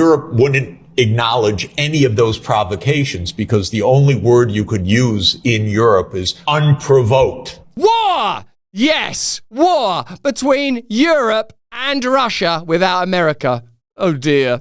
Europe wouldn't acknowledge any of those provocations because the only word you could use in Europe is unprovoked. War! Yes, war between Europe and Russia without America. Oh dear.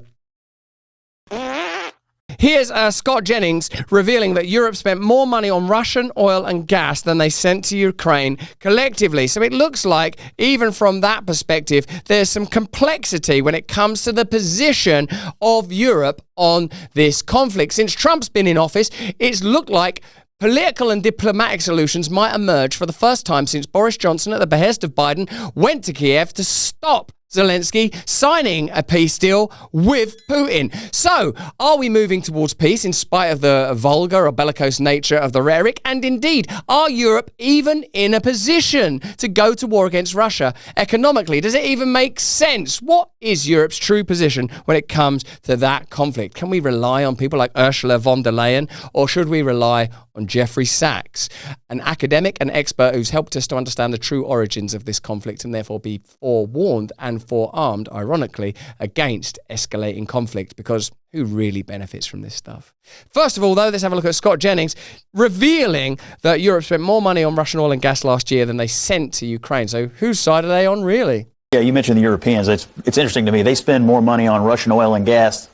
Here's Scott Jennings revealing that Europe spent more money on Russian oil and gas than they sent to Ukraine collectively. So it looks like, even from that perspective, there's some complexity when it comes to the position of Europe on this conflict. Since Trump's been in office, it's looked like political and diplomatic solutions might emerge for the first time since Boris Johnson, at the behest of Biden, went to Kiev to stop Zelensky signing a peace deal with Putin. So, are we moving towards peace in spite of the vulgar or bellicose nature of the rhetoric? And indeed, are Europe even in a position to go to war against Russia economically? Does it even make sense? What is Europe's true position when it comes to that conflict? Can we rely on people like Ursula von der Leyen, or should we rely on Jeffrey Sachs, an academic and expert who's helped us to understand the true origins of this conflict and therefore be forewarned and forearmed, ironically, against escalating conflict, because who really benefits from this stuff? First of all, though, let's have a look at Scott Jennings revealing that Europe spent more money on Russian oil and gas last year than they sent to Ukraine. So whose side are they on, really? Yeah, you mentioned the Europeans. It's interesting to me. They spend more money on Russian oil and gas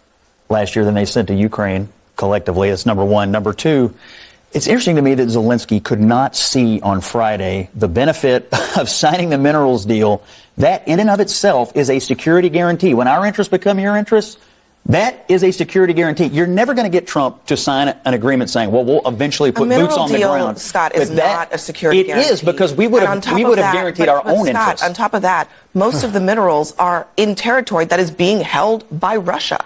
last year than they sent to Ukraine collectively. That's number one. Number two, it's interesting to me that Zelensky could not see on Friday the benefit of signing the minerals deal. That in and of itself is a security guarantee. When our interests become your interests, that is a security guarantee. You're never going to get Trump to sign an agreement saying, well, we'll eventually put boots on the ground. Scott, is not a security guarantee. It is, because we would have guaranteed our own interests. On top of that, most of the minerals are in territory that is being held by Russia.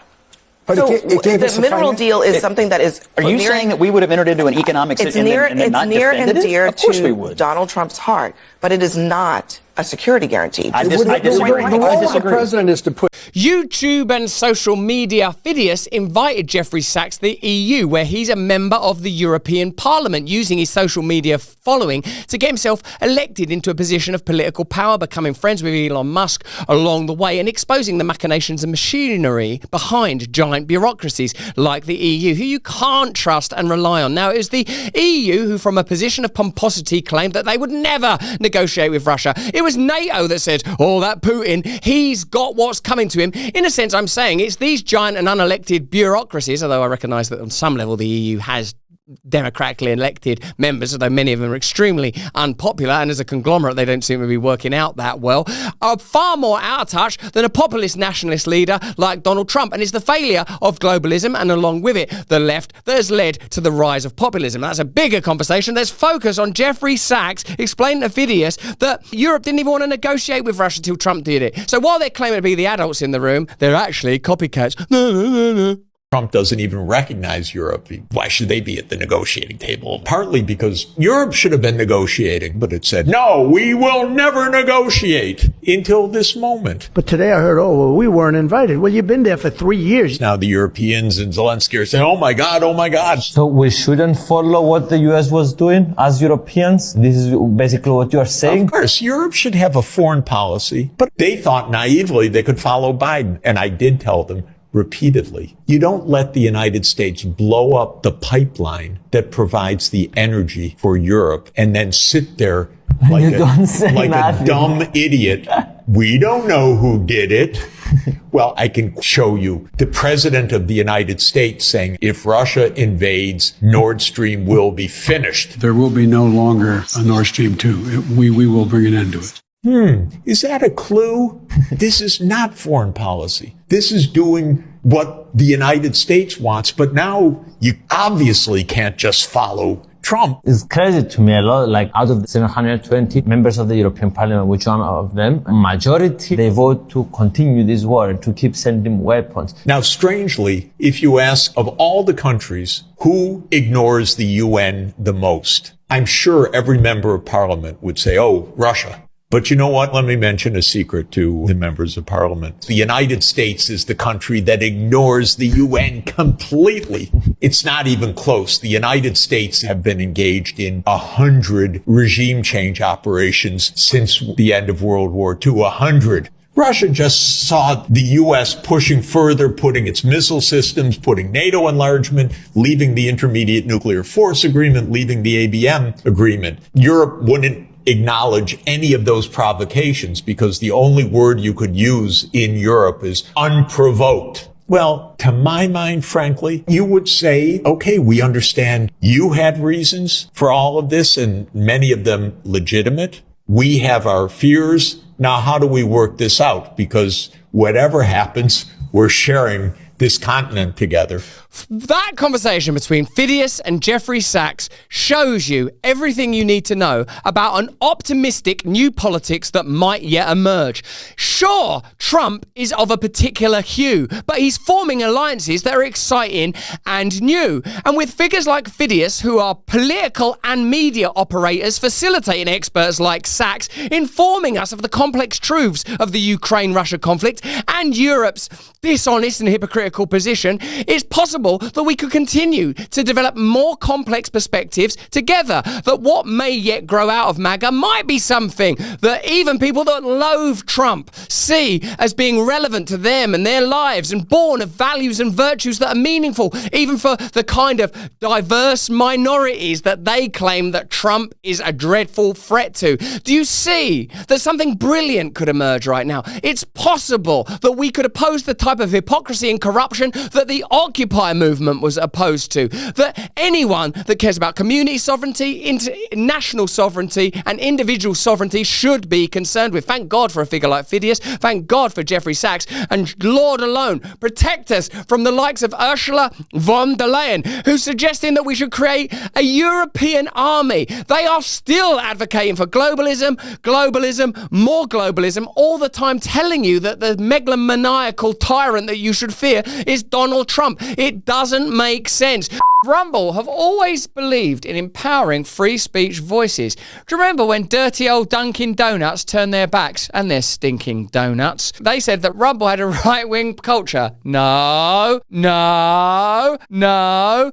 So the mineral deal is something that is... Are you saying that we would have entered into an economic situation and not defended it? It's near and dear to Donald Trump's heart, but it is not a security guarantee. I disagree. The president is to put... YouTube and social media Fidias invited Jeffrey Sachs to the EU, where he's a member of the European Parliament, using his social media following to get himself elected into a position of political power, becoming friends with Elon Musk along the way and exposing the machinations and machinery behind giant bureaucracies like the EU, who you can't trust and rely on. Now, it was the EU who, from a position of pomposity, claimed that they would never negotiate with Russia. It was NATO that said, oh, that Putin, he's got what's coming to him. In a sense, I'm saying it's these giant and unelected bureaucracies, although I recognise that on some level the EU has democratically elected members, although many of them are extremely unpopular, and as a conglomerate they don't seem to be working out that well, are far more out of touch than a populist nationalist leader like Donald Trump. And it's the failure of globalism, and along with it the left, that has led to the rise of populism. That's a bigger conversation. Let's focus on Jeffrey Sachs explaining to Fidias that Europe didn't even want to negotiate with Russia until Trump did it. So while they're claiming to be the adults in the room, they're actually copycats. No. Trump doesn't even recognize Europe. Why should they be at the negotiating table? Partly because Europe should have been negotiating, but it said, no, we will never negotiate until this moment. But today I heard, oh, well, we weren't invited. Well, you've been there for 3 years. Now the Europeans and Zelensky are saying, oh my God, oh my God. So we shouldn't follow what the US was doing as Europeans? This is basically what you are saying? Of course, Europe should have a foreign policy, but they thought naively they could follow Biden. And I did tell them, repeatedly, you don't let the United States blow up the pipeline that provides the energy for Europe and then sit there like a dumb idiot. We don't know who did it. Well, I can show you the president of the United States saying, if Russia invades, Nord Stream will be finished. There will be no longer a Nord Stream 2. We will bring an end to it. Is that a clue? This is not foreign policy. This is doing what the United States wants, but now you obviously can't just follow Trump. It's crazy to me a lot, like out of the 720 members of the European Parliament, which one of them, majority, they vote to continue this war and to keep sending weapons. Now, strangely, if you ask of all the countries who ignores the UN the most, I'm sure every member of parliament would say, oh, Russia. But you know what? Let me mention a secret to the members of parliament. The United States is the country that ignores the UN completely. It's not even close. The United States have been engaged in 100 regime change operations since the end of World War II. 100. Russia just saw the U.S. pushing further, putting its missile systems, putting NATO enlargement, leaving the Intermediate Nuclear Force Agreement, leaving the ABM agreement. Europe wouldn't acknowledge any of those provocations because the only word you could use in Europe is unprovoked. Well, to my mind, frankly, you would say, okay, we understand you had reasons for all of this and many of them legitimate. We have our fears. Now, how do we work this out? Because whatever happens, we're sharing this continent together. That conversation between Fidias and Jeffery Sachs shows you everything you need to know about an optimistic new politics that might yet emerge. Sure, Trump is of a particular hue, but he's forming alliances that are exciting and new. And with figures like Fidias, who are political and media operators, facilitating experts like Sachs, informing us of the complex truths of the Ukraine-Russia conflict and Europe's dishonest and hypocritical position, it's possible that we could continue to develop more complex perspectives together, that what may yet grow out of MAGA might be something that even people that loathe Trump see as being relevant to them and their lives and born of values and virtues that are meaningful, even for the kind of diverse minorities that they claim that Trump is a dreadful threat to. Do you see that something brilliant could emerge right now? It's possible that we could oppose the type of hypocrisy and corruption that the Occupy movement was opposed to, that anyone that cares about community sovereignty, national sovereignty and individual sovereignty should be concerned with. Thank God for a figure like Fidias, thank God for Jeffery Sachs, and Lord alone protect us from the likes of Ursula von der Leyen, who's suggesting that we should create a European army. They are still advocating for globalism, more globalism, all the time telling you that the megalomaniacal tyrant that you should fear is Donald Trump. It doesn't make sense. Rumble have always believed in empowering free speech voices. Do you remember when dirty old Dunkin' Donuts turned their backs, and their stinking donuts? They said that Rumble had a right-wing culture. No.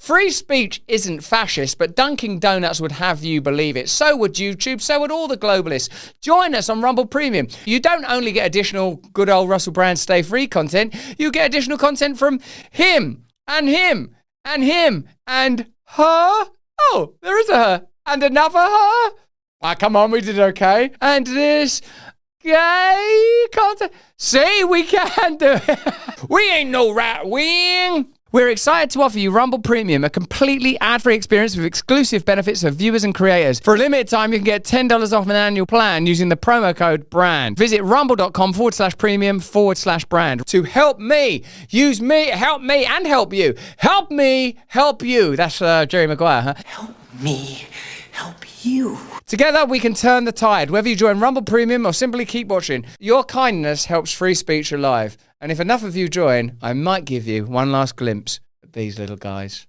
Free speech isn't fascist, but Dunkin' Donuts would have you believe it. So would YouTube, so would all the globalists. Join us on Rumble Premium. You don't only get additional good old Russell Brand Stay Free content, you get additional content from him, and him, and him, and her. Oh, there is a her. And another her. Ah, come on, we did okay. And this gay content. See, we can do it. We ain't no right wing. We're excited to offer you Rumble Premium, a completely ad-free experience with exclusive benefits for viewers and creators. For a limited time, you can get $10 off an annual plan using the promo code BRAND. Visit rumble.com/premium/brand to help me, use me, help me, and help you. Help me, help you. That's Jerry Maguire, huh? Help me, help you. Together, we can turn the tide. Whether you join Rumble Premium or simply keep watching, your kindness helps free speech alive. And if enough of you join, I might give you one last glimpse at these little guys.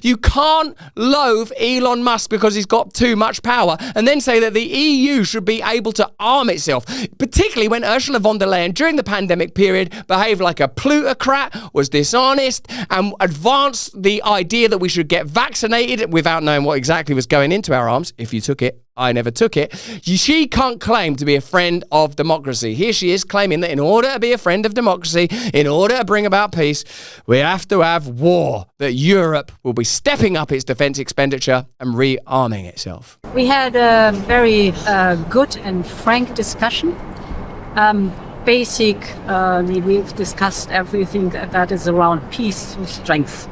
You can't loathe Elon Musk because he's got too much power and then say that the EU should be able to arm itself, particularly when Ursula von der Leyen during the pandemic period behaved like a plutocrat, was dishonest, and advanced the idea that we should get vaccinated without knowing what exactly was going into our arms. If you took it, I never took it. She can't claim to be a friend of democracy. Here she is claiming that in order to be a friend of democracy, in order to bring about peace, we have to have war, that Europe will be stepping up its defense expenditure and rearming itself. We had a very good and frank discussion. We've discussed everything that is around peace and strength.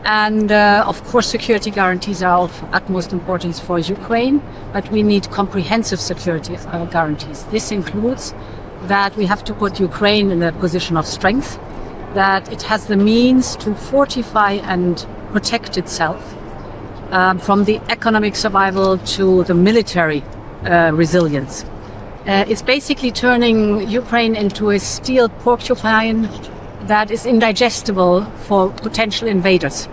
And of course, security guarantees are of utmost importance for Ukraine, but we need comprehensive security guarantees. This includes that we have to put Ukraine in a position of strength, that it has the means to fortify and protect itself from the economic survival to the military resilience. It's basically turning Ukraine into a steel porcupine that is indigestible for potential invaders.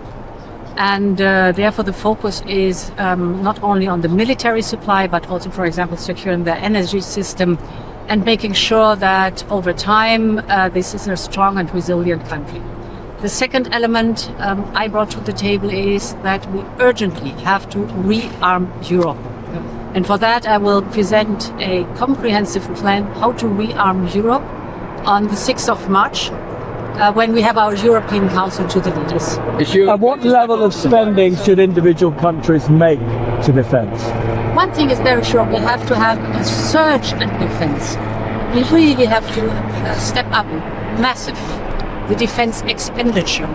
And therefore the focus is not only on the military supply, but also, for example, securing the energy system and making sure that over time this is a strong and resilient country. The second element I brought to the table is that we urgently have to rearm Europe. And for that, I will present a comprehensive plan how to rearm Europe on the 6th of March, when we have our European Council to the leaders. And what level of spending should individual countries make to defence? One thing is very sure, we have to have a surge in defence. We really have to step up massive the defence expenditure.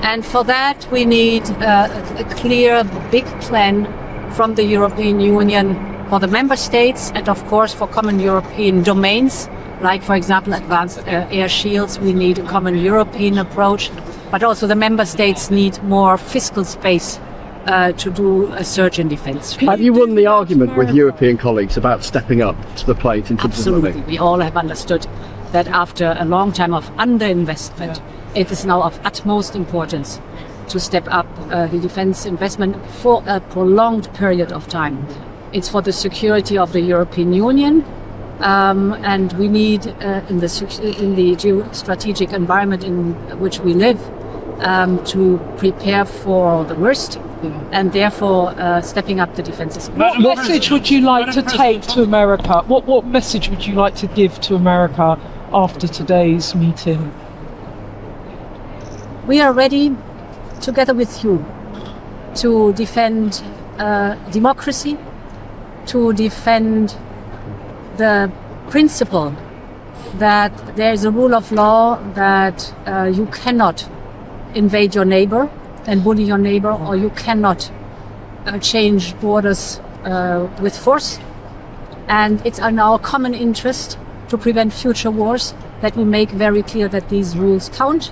And for that, we need a clear, big plan from the European Union for the member states and, of course, for common European domains. Like, for example, advanced air shields, we need a common European approach, but also the member states need more fiscal space to do a surge in defence. Have you won the argument with European colleagues about stepping up to the plate in terms Absolutely. of money? We all have understood that after a long time of underinvestment, it is now of utmost importance to step up the defence investment for a prolonged period of time. It's for the security of the European Union, and we need, in the geostrategic environment in which we live, to prepare for the worst, and therefore stepping up the defences. What message would you like to take to America? What message would you like to give to America after today's meeting? We are ready, together with you, to defend democracy, to defend the principle that there is a rule of law, that you cannot invade your neighbor and bully your neighbor, or you cannot change borders with force. And it's in our common interest to prevent future wars, that we make very clear that these rules count,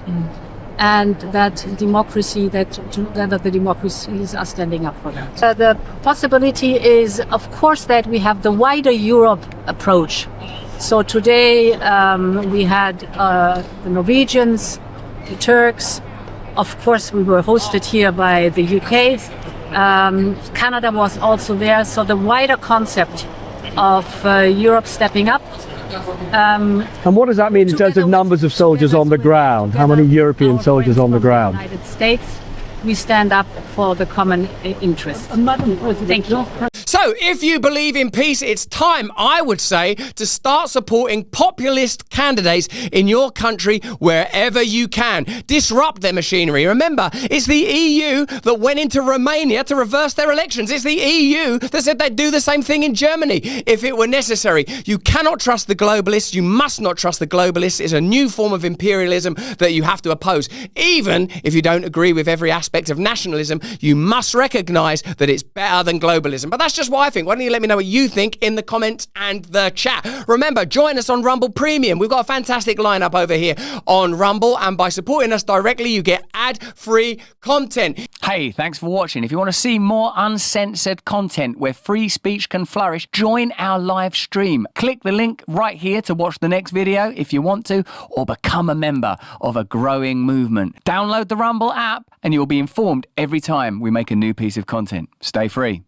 and that democracy, that together the democracies are standing up for that. The possibility is, of course, that we have the wider Europe approach. So today we had the Norwegians, the Turks. Of course, we were hosted here by the UK. Canada was also there. So the wider concept of Europe stepping up. And what does that mean in terms of numbers of soldiers on the ground? How many European soldiers on the ground? United States, we stand up for the common interest. Thank you. So, if you believe in peace, it's time, I would say, to start supporting populist candidates in your country wherever you can. Disrupt their machinery. Remember, it's the EU that went into Romania to reverse their elections. It's the EU that said they'd do the same thing in Germany if it were necessary. You cannot trust the globalists. You must not trust the globalists. It's a new form of imperialism that you have to oppose. Even if you don't agree with every aspect of nationalism, you must recognise that it's better than globalism. But that's just what I think. Why don't you let me know what you think in the comments and the chat. Remember, join us on Rumble Premium. We've got a fantastic lineup over here on Rumble, and by supporting us directly, you get ad-free content. Hey, thanks for watching. If you want to see more uncensored content where free speech can flourish, join our live stream. Click the link right here to watch the next video if you want to, or become a member of a growing movement. Download the Rumble app and you'll be informed every time we make a new piece of content. Stay free.